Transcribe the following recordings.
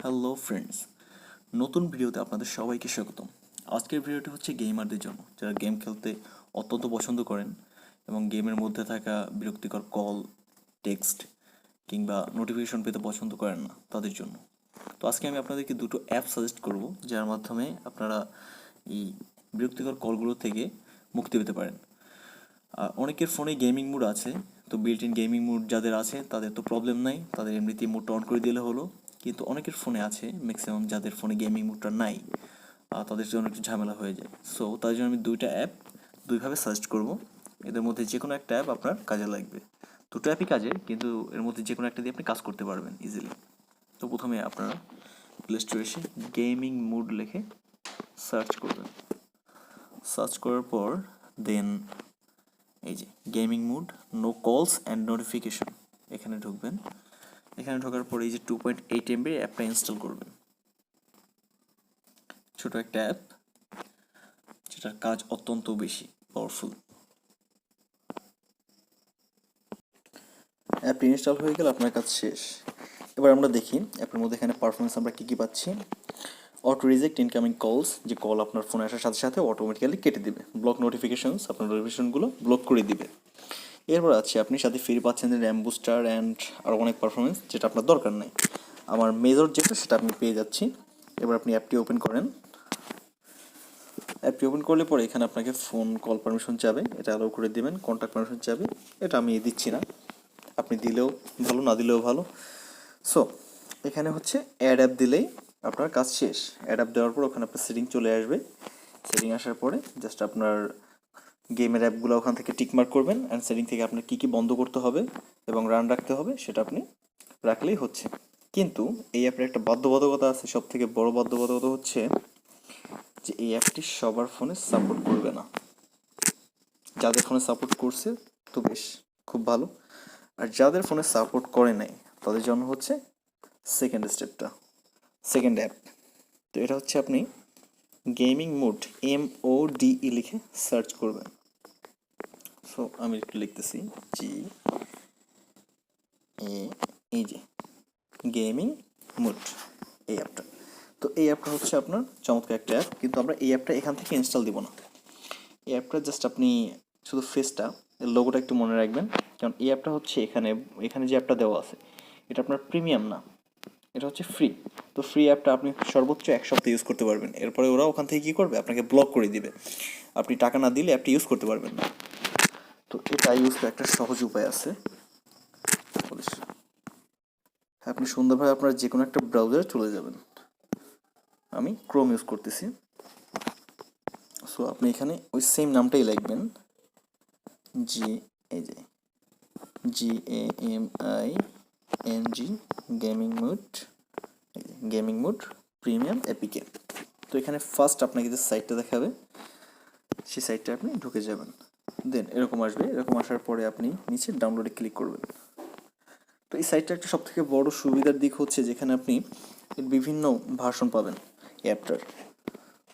Hello friends, নতুন ভিডিওতে আপনাদের সবাইকে স্বাগতম। আজকের ভিডিওটি হচ্ছে গেমারদের জন্য, যারা গেম খেলতে অত্যন্ত পছন্দ করেন এবং গেমের মধ্যে থাকা বিরক্তিকর কল, টেক্সট কিংবা নোটিফিকেশন পেতে পছন্দ করেন না তাদের জন্য। তো আজকে আমি আপনাদেরকে দুটো অ্যাপ সাজেস্ট করব, যার মাধ্যমে আপনারা এই বিরক্তিকর কলগুলো থেকে মুক্তি পেতে পারেন। আর অনেকের ফোনে গেমিং মোড আছে, তো বিল্ট ইন গেমিং মোড যাদের আছে তাদের তো প্রবলেম নাই, তাদের এমনিতেই মোডটা অন করে দিলে হলো। কিন্তু অনেকের ফোনে আছে, ম্যাক্সিমাম যাদের ফোনে গেমিং মোডটা নাই, তাদের জন্য একটু ঝামেলা হয়ে যায়। সো তার জন্য আমি দুইটা অ্যাপ দুইভাবে সাজেস্ট করব। এদের মধ্যে যে কোনো একটা অ্যাপ আপনার কাজে লাগবে। দুটো অ্যাপই কাজের, কিন্তু এর মধ্যে যে কোনো একটা দিয়ে আপনি কাজ করতে পারবেন ইজিলি। তো প্রথমে আপনারা প্লে স্টোরে এসে গেমিং মোড লিখে সার্চ করবেন। সার্চ করার পর দেন এই যে gaming mode, no calls and notification, এখানে ঢুকবেন। এখানে ঢোকার পরে এই যে 2.8 MB অ্যাপটা ইনস্টল করবেন। ছোট একটা অ্যাপ, যেটার কাজ অত্যন্ত বেশি পাওয়ারফুল। অ্যাপ ইনস্টল হয়ে গেলে আপনার কাজ শেষ। এবার আমরা দেখি অ্যাপের মধ্যে এখানে পারফরমেন্স আমরা কী কী পাচ্ছি। অটো রিজেক্ট ইনকামিং কলস, যে কল আপনার ফোনে আসার সাথে সাথে অটোমেটিক্যালি কেটে দিবে। ব্লক নোটিফিকেশনস, আপনার নোটিফিকেশনগুলো ব্লক করে দিবে। এরপর আছে আপনি সাথে ফ্রি পাচ্ছেন র্যাম বুস্টার অ্যান্ড আরও অনেক পারফরমেন্স, যেটা আপনার দরকার নেই। আমার মেজর যেটা সেটা আমি পেয়ে যাচ্ছি। এবার আপনি অ্যাপটি ওপেন করেন। অ্যাপটি ওপেন করলে পরে এখানে আপনাকে ফোন কল পারমিশন চাবে, এটা অ্যালাউ করে দেবেন। কন্ট্যাক্ট পারমিশন চাবে, এটা আমি দিচ্ছি না, আপনি দিলেও ভালো, না দিলেও ভালো। সো এখানে হচ্ছে অ্যাড অ্যাপ দিলেই আপনার কাজ শেষ। অ্যাড অ্যাপ দেওয়ার পর ওখানে আপনার সেটিং চলে আসবে। সেটিং আসার পরে জাস্ট আপনার গেমের অ্যাপগুলো ওখান থেকে টিকমার্ক করবেন, অ্যান্ড সেটিং থেকে আপনার কী কী বন্ধ করতে হবে এবং রান রাখতে হবে সেটা আপনি রাখলেই হচ্ছে। কিন্তু এই অ্যাপের একটা বাধ্যবাধকতা আছে, সব থেকে বড় বাধ্যবাধকতা হচ্ছে যে এই অ্যাপটি সবার ফোনে সাপোর্ট করবে না। যাদের ফোনে সাপোর্ট করছে তো বেশ, খুব ভালো। আর যাদের ফোনে সাপোর্ট করে নাই তাদের জন্য হচ্ছে সেকেন্ড স্টেপটা, সেকেন্ড অ্যাপ। তো এটা হচ্ছে আপনি গেমিং মোড, MODE লিখে সার্চ করবেন। সো আমি একটু লিখতেছি এই যে গেমিং মোড, এই অ্যাপটা। তো এই অ্যাপটা হচ্ছে আপনার চমৎকার একটা অ্যাপ, কিন্তু আমরা এই অ্যাপটা এখান থেকে ইনস্টল দিব না। এই অ্যাপটা জাস্ট আপনি শুধু ফেসটা, লোগোটা একটু মনে রাখবেন, কারণ এই অ্যাপটা হচ্ছে এখানে এখানে যে অ্যাপটা দেওয়া আছে এটা আপনার প্রিমিয়াম না, এটা হচ্ছে ফ্রি। তো ফ্রি অ্যাপটা আপনি সর্বোচ্চ 1 সপ্তাহ ইউজ করতে পারবেন, এরপরে ওরা ওখান থেকে কী করবে, আপনাকে ব্লক করে দিবে। আপনি টাকা না দিলে অ্যাপটা ইউজ করতে পারবেন না। তো এটা ইউজ করার একটা সহজ উপায় আছে। আপনি সুন্দরভাবে আপনার যে কোনো একটা ব্রাউজারে চলে যাবেন। আমি ক্রোম ইউজ করতেছি। সো আপনি এখানে ওই সেম নামটাই লিখবেন, এই যে GAMING gaming mode, gaming mode premium APK. তো এখানে ফার্স্ট আপনাকে যে সাইটটা দেখাবে সেই সাইটটা আপনি ঢুকে যাবেন। দেন এরকম আসবে, এরকম আসার পরে আপনি নিচে ডাউনলোডে ক্লিক করবেন। তো এই সাইটটা একটা সবথেকে বড় সুবিধার দিক হচ্ছে যেখানে আপনি বিভিন্ন ভার্সন পাবেন অ্যাপটার।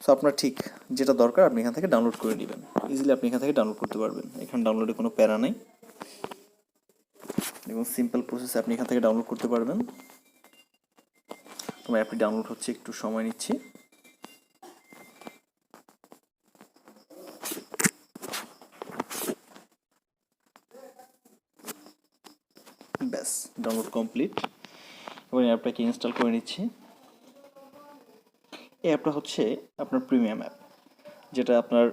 সো আপনার ঠিক যেটা দরকার আপনি এখান থেকে ডাউনলোড করে নেবেন, ইজিলি আপনি এখান থেকে ডাউনলোড করতে পারবেন। এখানে ডাউনলোডে কোনো প্যারা নেই এবং সিম্পল প্রসেসে আপনি এখান থেকে ডাউনলোড করতে পারবেন। তোমার অ্যাপটি ডাউনলোড হচ্ছে, একটু সময় নিচ্ছি। ব্যাস, ডাউনলোড কমপ্লিট। এবং এই অ্যাপটাকে ইনস্টল করে নিচ্ছি। এই অ্যাপটা হচ্ছে আপনার প্রিমিয়াম অ্যাপ, যেটা আপনার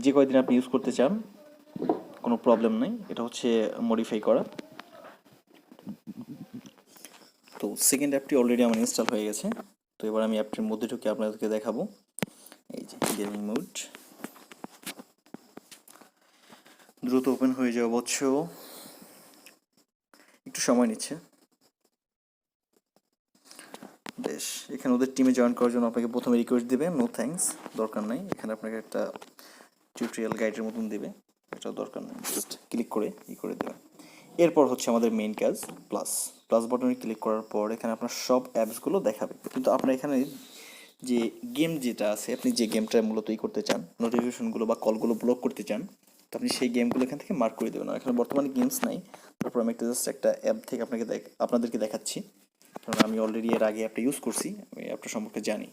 যে কয়দিন আপনি ইউজ করতে চান কোনো প্রবলেম নেই। এটা হচ্ছে মডিফাই করা। তো সেকেন্ড অ্যাপটি অলরেডি আমার ইনস্টল হয়ে গেছে। তো এবার আমি অ্যাপটির মধ্যে ঢুকে আপনাদেরকে দেখাবো। এই যে গেমিং মোড, দ্রুত ওপেন হয়ে যাওয়া বৎস, একটু সময় নিচ্ছে। বেশ, এখানে ওদের টিমে জয়েন করার জন্য আপনাকে প্রথমে রিকোয়েস্ট দেবে, নো থ্যাঙ্কস, দরকার নাই। এখানে আপনাকে একটা টিউটোরিয়াল গাইডের মতন দেবে, এটাও দরকার নেই, জাস্ট ক্লিক করে করে দেবে। এরপর হচ্ছে আমাদের মেইন কাজ, প্লাস প্লাস বাটনে ক্লিক করার পর এখানে আপনার সব অ্যাপসগুলো দেখাবে। কিন্তু আপনার এখানে যে গেম যেটা আছে, আপনি যে গেমটা মূলত করতে চান, নোটিফিকেশনগুলো বা কলগুলো ব্লক করতে চান, তো আপনি সেই গেমগুলো এখান থেকে মার্ক করে দেবেন। এখানে বর্তমানে গেমস নাই, তারপর আমি জাস্ট একটা অ্যাপ থেকে আপনাদেরকে দেখাচ্ছি। কারণ আমি অলরেডি এর আগে অ্যাপটা ইউজ করছি, আমি অ্যাপটা সম্পর্কে জানি।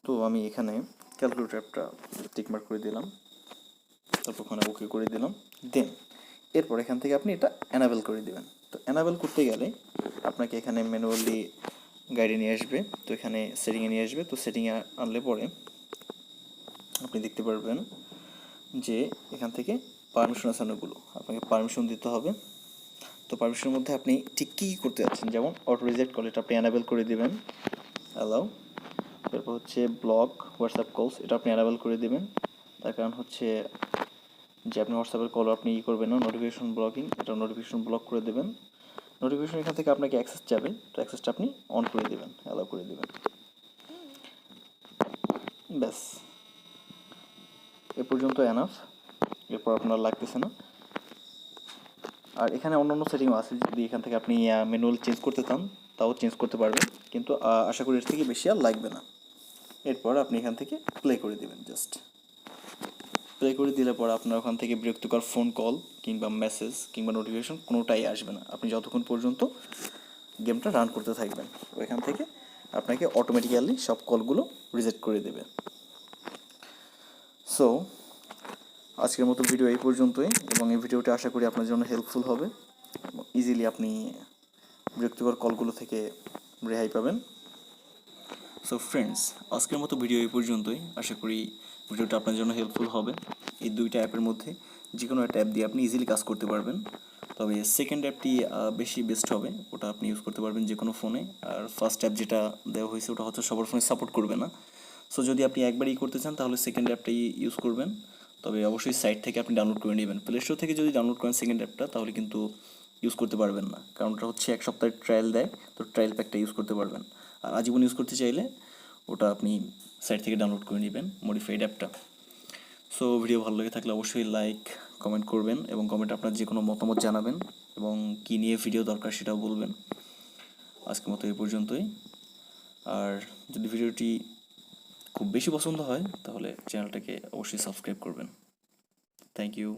তো আমি এখানে ক্যালকুলেটর অ্যাপটা টিকমার্ক করে দিলাম, তারপর ওখানে ওকে করে দিলাম। দেন এরপর এখান থেকে আপনি এটা অ্যানাবেল করে দেবেন। তো অ্যানাবেল করতে গেলে আপনাকে এখানে ম্যানুয়ালি গাইডে নিয়ে আসবে, তো এখানে সেটিংয়ে নিয়ে আসবে। তো সেটিংয়ে আনলে পরে আপনি দেখতে পারবেন যে এখান থেকে পারমিশন আছে অনেকগুলো, আপনাকে পারমিশন দিতে হবে। তো পারমিশনের মধ্যে আপনি ঠিক কী করতে যাচ্ছেন, যেমন অটো রিজেক্ট কল, এটা আপনি অ্যানাবেল করে দেবেন, অ্যালাউ। তারপর হচ্ছে ব্লক হোয়াটসঅ্যাপ কলস, এটা আপনি অ্যানাবেল করে দেবেন। তার কারণ হচ্ছে যে আপনি হোয়াটসঅ্যাপের কল আপনি করবেন না। নোটিফিকেশন ব্লকিং, এটা নোটিফিকেশন ব্লক করে দেবেন। নোটিফিকেশন এখান থেকে আপনাকে অ্যাক্সেস যাবে, তো অ্যাক্সেসটা আপনি অন করে দেবেন, অ্যালাউ করে দেবেন। ব্যাস, এ পর্যন্ত এনাফ, এরপর আপনার লাগতেছে না। আর এখানে অন্যান্য সেটিংও আছে, যদি এখান থেকে আপনি ম্যানুয়াল চেঞ্জ করতে চান তাও চেঞ্জ করতে পারবেন, কিন্তু আশা করি এর থেকে বেশি আর লাগবে না। এরপর আপনি এখান থেকে প্লে করে দেবেন। জাস্ট প্লে করে দিলে পর আপনার ওখান থেকে বিরক্তিকর ফোন কল কিংবা মেসেজ কিংবা নোটিফিকেশন কোনোটাই আসবে না, আপনি যতক্ষণ পর্যন্ত গেমটা রান করতে থাকবেন। ওইখান থেকে আপনাকে অটোমেটিক্যালি সব কলগুলো রিজেক্ট করে দেবে। সো আজকের মতো ভিডিও এই পর্যন্তই, এবং এই ভিডিওটা আশা করি আপনার জন্য হেল্পফুল হবে। ইজিলি আপনি বিরক্তিকর কলগুলো থেকে রেহাই পাবেন। সো ফ্রেন্ডস, আজকের মতো ভিডিও এই পর্যন্তই। আশা করি ভিডিওটা আপনার জন্য হেল্পফুল হবে। এই দুইটা অ্যাপের মধ্যে যে কোনো একটা অ্যাপ দিয়ে আপনি ইজিলি কাজ করতে পারবেন, তবে সেকেন্ড অ্যাপটি বেশি বেস্ট হবে, ওটা আপনি ইউজ করতে পারবেন যে কোনো ফোনে। আর ফার্স্ট অ্যাপ যেটা দেওয়া হয়েছে ওটা হচ্ছে সবার ফোনে সাপোর্ট করবে না। সো যদি আপনি একবারই করতে চান তাহলে সেকেন্ড অ্যাপটাই ইউজ করবেন, তবে অবশ্যই সাইট থেকে আপনি ডাউনলোড করে নেবেন। প্লে স্টোর থেকে যদি ডাউনলোড করেন সেকেন্ড অ্যাপটা তাহলে কিন্তু ইউজ করতে পারবেন না, কারণ ওটা হচ্ছে 1 সপ্তাহের ট্রায়াল দেয়, তো ট্রায়াল প্যাকটা ইউজ করতে পারবেন। আর আজীবন ইউজ করতে চাইলে ওটা আপনি সাইট থেকে ডাউনলোড করে নেবেন, মডিফাইড অ্যাপটা। সো ভিডিও ভালো লেগে থাকলে অবশ্যই লাইক কমেন্ট করবেন, এবং কমেন্টে আপনার যে কোনো মতামত জানাবেন, এবং কী নিয়ে ভিডিও দরকার সেটাও বলবেন। আজকের মতো এই পর্যন্তই। আর যদি ভিডিওটি খুব বেশি পছন্দ হয় তাহলে চ্যানেলটাকে অবশ্যই সাবস্ক্রাইব করবেন। Thank you.